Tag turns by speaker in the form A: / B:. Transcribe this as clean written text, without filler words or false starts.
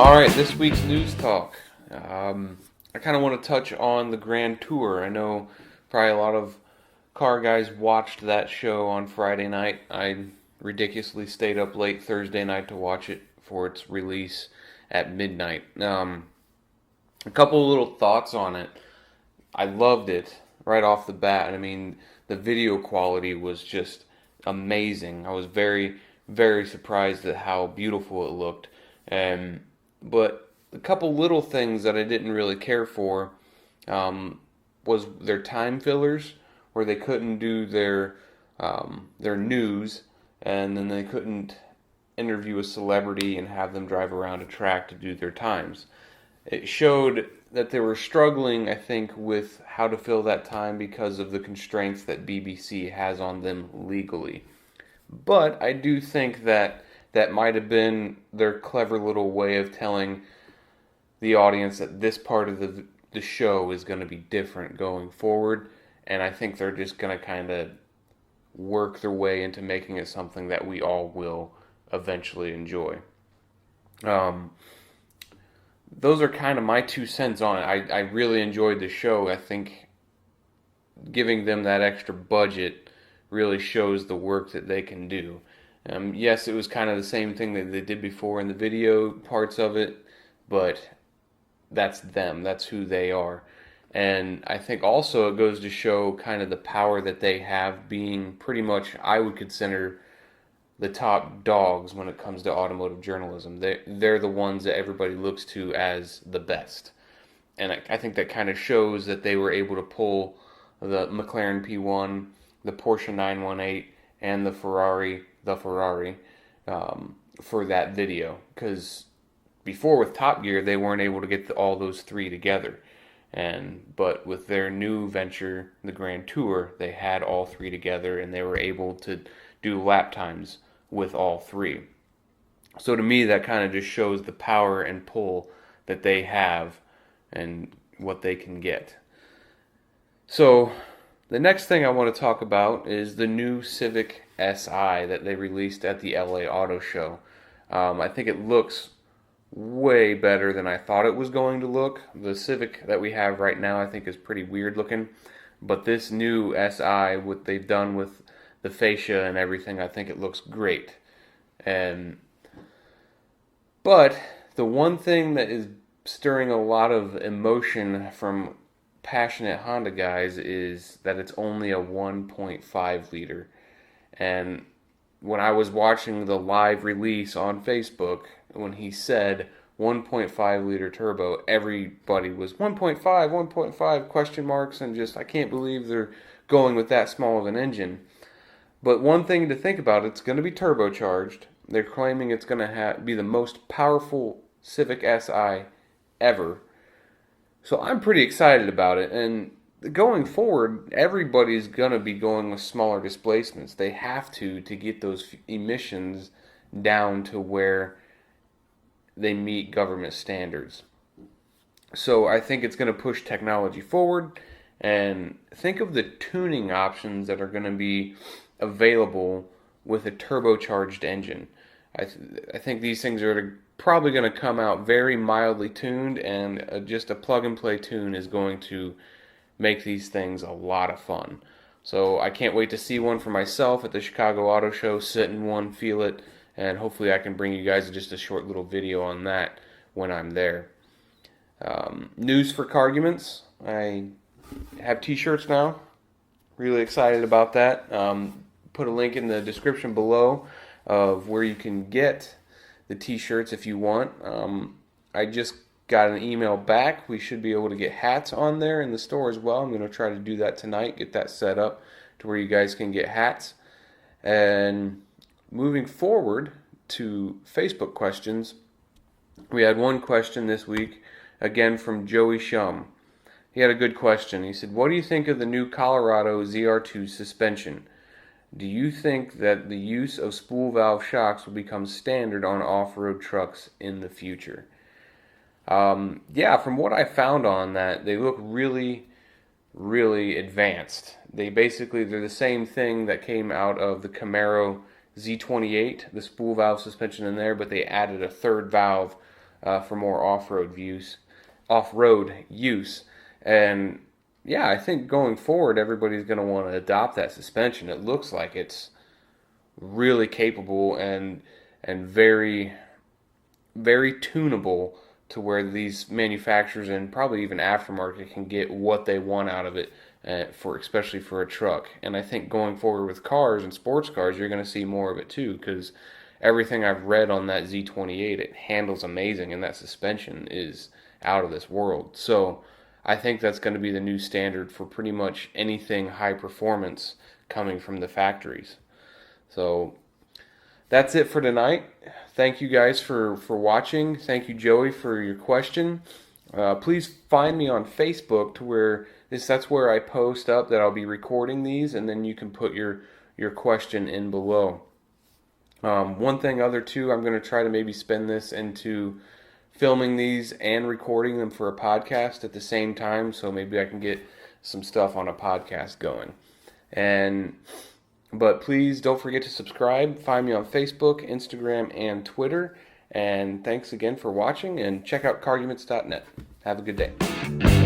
A: Alright, this week's news talk. I kind of want to touch on the Grand Tour. I know probably a lot of car guys watched that show on Friday night. I ridiculously stayed up late Thursday night to watch it for its release at midnight. A couple of little thoughts on it. I loved it right off the bat. I mean, the video quality was just amazing. I was very, very surprised at how beautiful it looked. But a couple little things that I didn't really care for was their time fillers, where they couldn't do their news, and then they couldn't interview a celebrity and have them drive around a track to do their times. It showed that they were struggling, I think, with how to fill that time because of the constraints that BBC has on them legally. But I do think that that might have been their clever little way of telling the audience that this part of the show is going to be different going forward. And I think they're just going to kind of work their way into making it something that we all will eventually enjoy. Those are kind of my 2 cents on it. I really enjoyed the show. I think giving them that extra budget really shows the work that they can do. Yes, it was kind of the same thing that they did before in the video parts of it, but that's them. That's who they are. And I think also it goes to show kind of the power that they have, being pretty much, I would consider, the top dogs when it comes to automotive journalism. They're the ones that everybody looks to as the best. And I think that kind of shows that they were able to pull the McLaren P1, the Porsche 918, and the Ferrari for that video. Because before with Top Gear, they weren't able to get all those three together. But with their new venture, the Grand Tour, they had all three together, and they were able to do lap times with all three. So to me, that kind of just shows the power and pull that they have and what they can get. So the next thing I want to talk about is the new Civic Si that they released at the LA Auto Show. I think it looks way better than I thought it was going to look. The Civic that we have right now I think is pretty weird looking, but this new Si, what they've done with the fascia and everything, I think it looks great. But the one thing that is stirring a lot of emotion from passionate Honda guys is that it's only a 1.5 liter. And when I was watching the live release on Facebook, when he said 1.5 liter turbo, everybody was 1.5 question marks, and just, I can't believe they're going with that small of an engine. But one thing to think about, it's going to be turbocharged. They're claiming it's going to be the most powerful Civic Si ever. So I'm pretty excited about it. And going forward, everybody's going to be going with smaller displacements. They have to get those emissions down to where they meet government standards. So I think it's going to push technology forward. And think of the tuning options that are going to be available with a turbocharged engine. I think these things are probably going to come out very mildly tuned, and just a plug-and-play tune is going to make these things a lot of fun. So I can't wait to see one for myself at the Chicago Auto Show, sit in one, feel it, and hopefully I can bring you guys just a short little video on that when I'm there. News for Carguments. I have t-shirts now. Really excited about that. Put a link in the description below of where you can get the t-shirts if you want. I just got an email back. We should be able to get hats on there in the store as well. I'm going to try to do that tonight, get that set up to where you guys can get hats. And moving forward to Facebook questions, we had one question this week, again from Joey Shum. He had a good question. He said, what do you think of the new Colorado ZR2 suspension? Do you think that the use of spool valve shocks will become standard on off-road trucks in the future? Yeah, from what I found on that, they look really, really advanced. They're the same thing that came out of the Camaro Z28, the spool valve suspension in there, but they added a third valve for more off-road use. And yeah, I think going forward, everybody's going to want to adopt that suspension. It looks like it's really capable and very, very tunable to where these manufacturers and probably even aftermarket can get what they want out of it, for especially for a truck. And I think going forward with cars and sports cars, you're going to see more of it too, because everything I've read on that Z28, it handles amazing, and that suspension is out of this world. So I think that's going to be the new standard for pretty much anything high performance coming from the factories. So that's it for tonight. Thank you guys for watching. Thank you, Joey, for your question. Please find me on Facebook, to where that's where I post up that I'll be recording these, and then you can put your question in below. One thing other too, I'm going to try to maybe spin this into filming these and recording them for a podcast at the same time, so maybe I can get some stuff on a podcast going. But please don't forget to subscribe. Find me on Facebook, Instagram, and Twitter. And thanks again for watching, and check out carguments.net. Have a good day.